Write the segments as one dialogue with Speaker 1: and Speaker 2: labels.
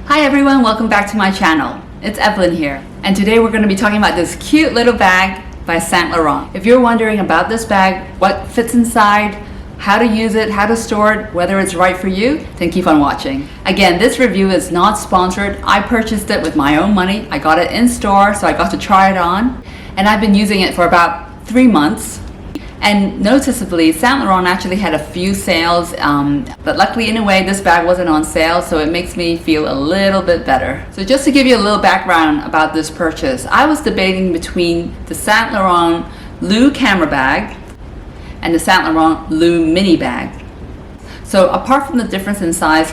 Speaker 1: Hi everyone, welcome back to my channel. It's Evelyn here, and today we're going to be talking about this cute little bag by Saint Laurent. If you're wondering about this bag, what fits inside, how to use it, how to store it, whether it's right for you, then keep on watching. Again, this review is not sponsored. I purchased it with my own money. I got it in store, so I got to try it on, and I've been using it for about 3 months. And noticeably, Saint Laurent actually had a few sales, but luckily in a way this bag wasn't on sale, so it makes me feel a little bit better. So just to give you a little background about this purchase, I was debating between the Saint Laurent Lou camera bag and the Saint Laurent Lou mini bag. So apart from the difference in size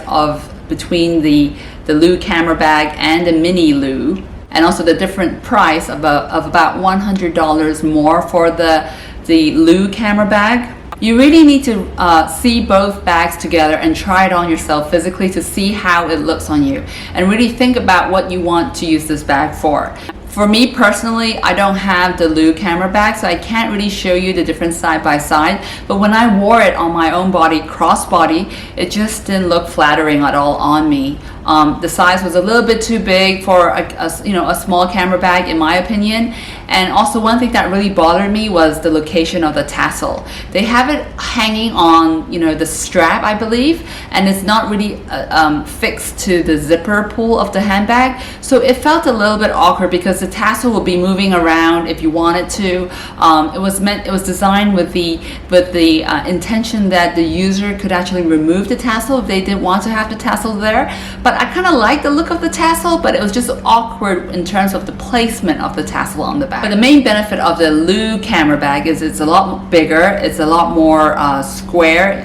Speaker 1: between the Lou camera bag and the mini Lou, and also the different price of about $100 more for the Lou camera bag, you really need to see both bags together and try it on yourself physically to see how it looks on you, and really think about what you want to use this bag for. For me personally, I don't have the Lou camera bag, so I can't really show you the difference side by side, but when I wore it on my own body, crossbody, it just didn't look flattering at all on me. The size was a little bit too big for a small camera bag in my opinion. And also one thing that really bothered me was the location of the tassel. They have it hanging on the strap, I believe, and it's not really fixed to the zipper pull of the handbag, so it felt a little bit awkward because the tassel will be moving around if you wanted to. It was designed with the intention that the user could actually remove the tassel if they didn't want to have the tassel there. But I kind of like the look of the tassel, but it was just awkward in terms of the placement of the tassel on the back. But the main benefit of the Lou camera bag is it's a lot bigger, it's a lot more square,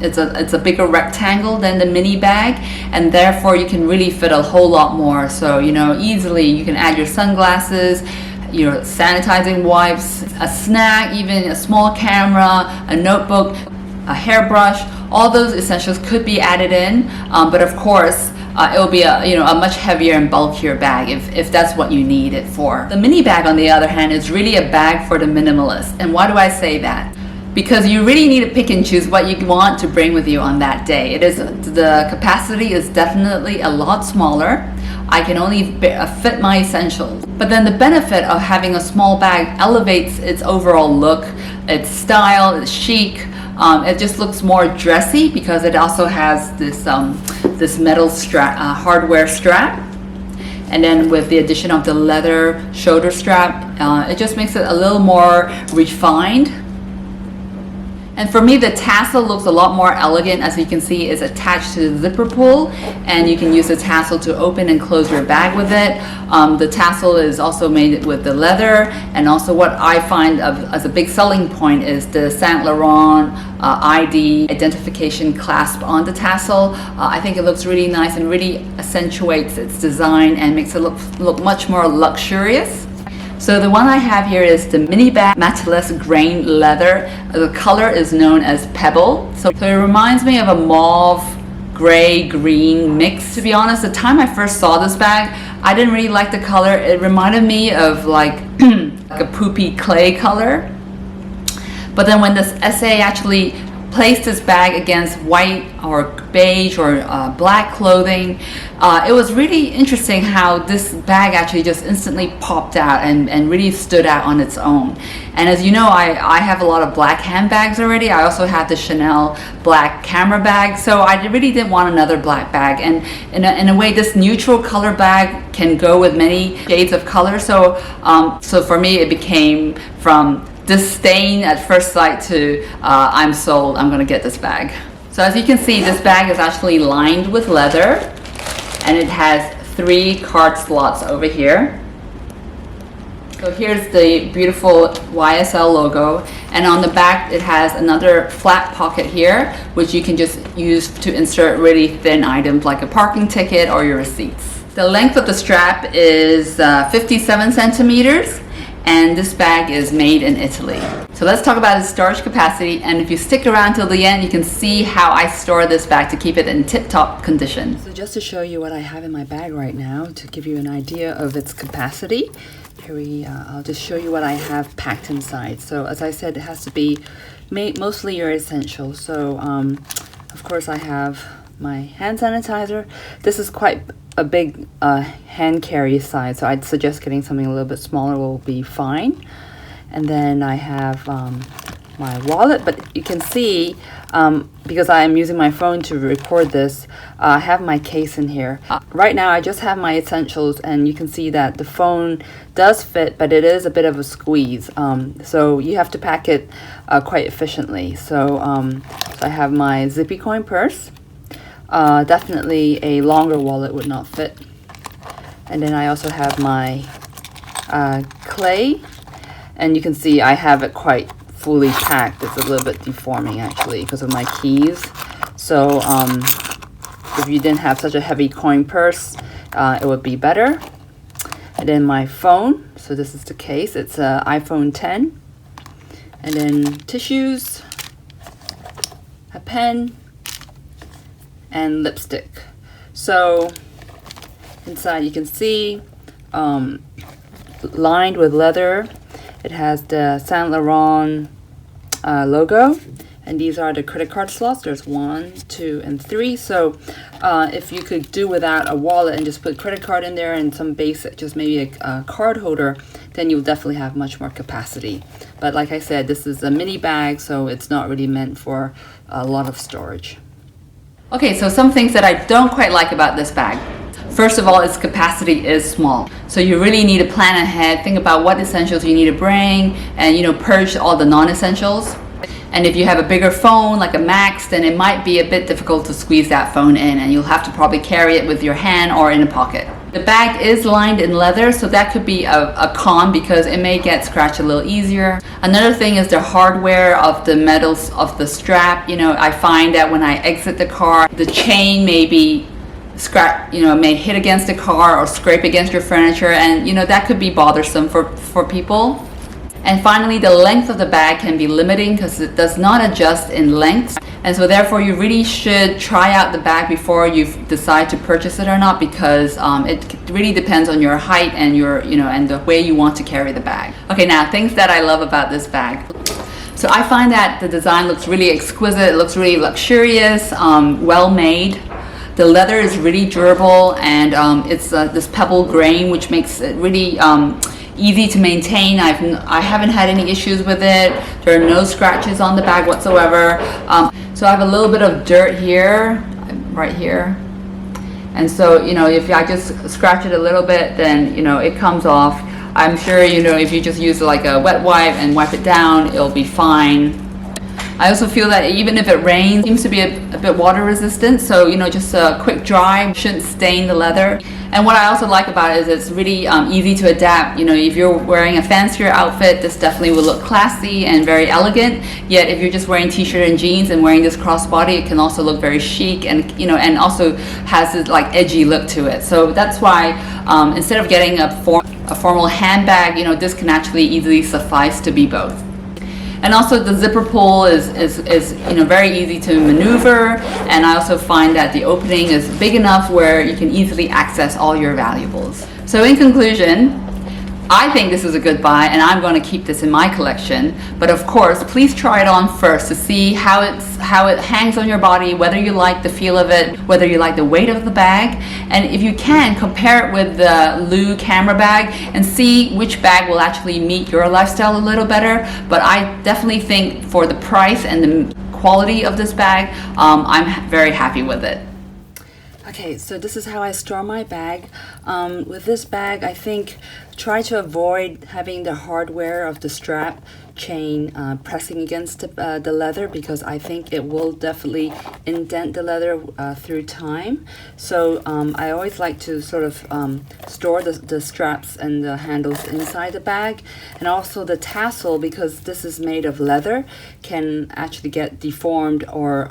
Speaker 1: it's a bigger rectangle than the mini bag, and therefore you can really fit a whole lot more. So easily you can add your sunglasses, your sanitizing wipes, a snack, even a small camera, a notebook, a hairbrush. All those essentials could be added in, but of course it will be a much heavier and bulkier bag if that's what you need it for. The mini bag, on the other hand, is really a bag for the minimalist. And why do I say that? Because you really need to pick and choose what you want to bring with you on that day. The capacity is definitely a lot smaller. I can only fit my essentials. But then the benefit of having a small bag elevates its overall look, its style, its chic. It just looks more dressy because it also has this metal strap, hardware strap, and then with the addition of the leather shoulder strap, it just makes it a little more refined. And for me, the tassel looks a lot more elegant. As you can see, it's attached to the zipper pull, and you can use the tassel to open and close your bag with it. The tassel is also made with the leather, and also what I find as a big selling point is the Saint Laurent ID identification clasp on the tassel. I think it looks really nice and really accentuates its design and makes it look much more luxurious. So the one I have here is the mini bag matteless grain leather. The color is known as Pebble. So it reminds me of a mauve gray green mix. To be honest, the time I first saw this bag, I didn't really like the color. It reminded me of like a poopy clay color. But then when this SA actually placed this bag against white or beige or black clothing, it was really interesting how this bag actually just instantly popped out and really stood out on its own. And as you know, I have a lot of black handbags already. I also have the Chanel black camera bag, so I really didn't want another black bag. And in a way, this neutral color bag can go with many shades of color. So for me, it became from disdain at first sight to I'm sold, I'm gonna get this bag. So as you can see, this bag is actually lined with leather, and it has 3 card slots over here. So here's the beautiful YSL logo, and on the back it has another flat pocket here, which you can just use to insert really thin items like a parking ticket or your receipts. The length of the strap is 57 centimeters. And this bag is made in Italy. So let's talk about its storage capacity, and if you stick around till the end, you can see how I store this bag to keep it in tip-top condition. So just to show you what I have in my bag right now, to give you an idea of its capacity, I'll just show you what I have packed inside. So as I said, it has to be mostly your essentials. So of course I have my hand sanitizer. This is quite a big hand carry size, so I'd suggest getting something a little bit smaller will be fine. And then I have my wallet, but you can see because I am using my phone to record this, I have my case in here. Right now I just have my essentials, and you can see that the phone does fit, but it is a bit of a squeeze, so you have to pack it quite efficiently. So I have my zippy coin purse. Definitely a longer wallet would not fit. And then I also have my clay, and you can see I have it quite fully packed. It's a little bit deforming actually because of my keys. So if you didn't have such a heavy coin purse, it would be better. And then my phone, so this is the case, it's an iPhone 10. And then tissues, a pen, and lipstick. So inside you can see lined with leather. It has the Saint Laurent logo, and these are the credit card slots. There's 1, 2, and 3. So if you could do without a wallet and just put credit card in there and some basic, just maybe a card holder, then you'll definitely have much more capacity. But like I said, this is a mini bag, so it's not really meant for a lot of storage. Okay, so some things that I don't quite like about this bag. First of all, its capacity is small. So you really need to plan ahead, think about what essentials you need to bring, and purge all the non-essentials. And if you have a bigger phone, like a Max, then it might be a bit difficult to squeeze that phone in, and you'll have to probably carry it with your hand or in a pocket. The bag is lined in leather, so that could be a con because it may get scratched a little easier. Another thing is the hardware of the metals of the strap. I find that when I exit the car, the chain may be may hit against the car or scrape against your furniture, and that could be bothersome for people. And finally, the length of the bag can be limiting because it does not adjust in length, and so therefore you really should try out the bag before you decide to purchase it or not, because it really depends on your height and your and the way you want to carry the bag. Okay, now things that I love about this bag. So I find that the design looks really exquisite. It looks really luxurious, well made. The leather is really durable, and it's this pebble grain, which makes it really easy to maintain. I haven't had any issues with it. There are no scratches on the bag whatsoever. So I have a little bit of dirt here, right here. And so, if I just scratch it a little bit, then, it comes off. I'm sure, if you just use like a wet wipe and wipe it down, it'll be fine. I also feel that even if it rains, it seems to be a bit water resistant, so just a quick dry shouldn't stain the leather. And what I also like about it is it's really easy to adapt. If you're wearing a fancier outfit, this definitely will look classy and very elegant. Yet if you're just wearing t-shirt and jeans and wearing this crossbody, it can also look very chic and and also has this like edgy look to it. So that's why instead of getting a formal handbag, this can actually easily suffice to be both. And also the zipper pull is very easy to maneuver, and I also find that the opening is big enough where you can easily access all your valuables. So in conclusion, I think this is a good buy, and I'm going to keep this in my collection. But of course, please try it on first to see how it hangs on your body, whether you like the feel of it, whether you like the weight of the bag. And if you can, compare it with the Lou camera bag and see which bag will actually meet your lifestyle a little better. But I definitely think for the price and the quality of this bag, I'm very happy with it. Okay, so this is how I store my bag. With this bag, I think try to avoid having the hardware of the strap chain pressing against the leather, because I think it will definitely indent the leather through time. So I always like to sort of store the straps and the handles inside the bag, and also the tassel, because this is made of leather, can actually get deformed or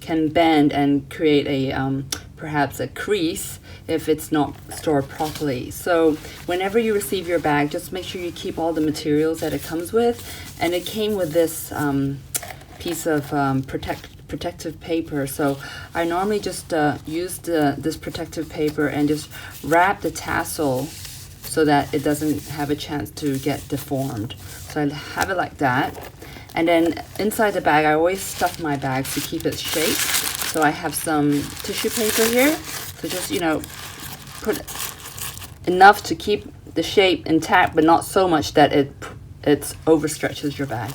Speaker 1: can bend and create a perhaps a crease if it's not stored properly. So whenever you receive your bag, just make sure you keep all the materials that it comes with. And it came with this piece of protective paper. So I normally just use this protective paper and just wrap the tassel so that it doesn't have a chance to get deformed. So I have it like that. And then inside the bag, I always stuff my bags to keep its shape. So I have some tissue paper here. So just, you know, put enough to keep the shape intact, but not so much that it overstretches your bag.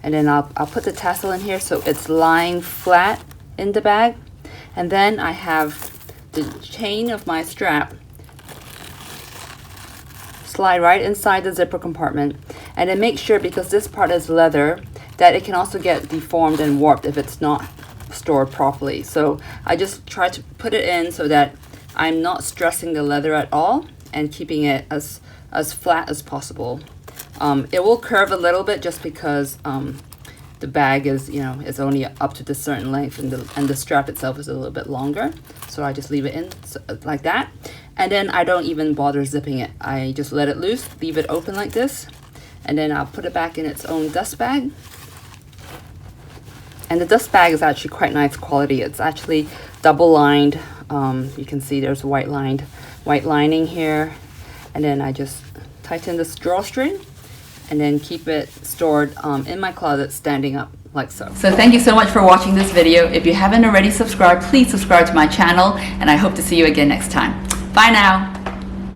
Speaker 1: And then I'll put the tassel in here so it's lying flat in the bag. And then I have the chain of my strap slide right inside the zipper compartment, and then make sure, because this part is leather, that it can also get deformed and warped if it's not stored properly. So I just try to put it in so that I'm not stressing the leather at all and keeping it as flat as possible. It will curve a little bit just because the bag is, you know, is only up to this certain length, and the strap itself is a little bit longer. So I just leave it in like that. And then I don't even bother zipping it. I just let it loose, leave it open like this, and then I'll put it back in its own dust bag. And the dust bag is actually quite nice quality. It's actually double lined. You can see there's white lining here. And then I just tighten this drawstring and then keep it stored in my closet standing up like so. So thank you so much for watching this video. If you haven't already subscribed, please subscribe to my channel, and I hope to see you again next time. Bye now.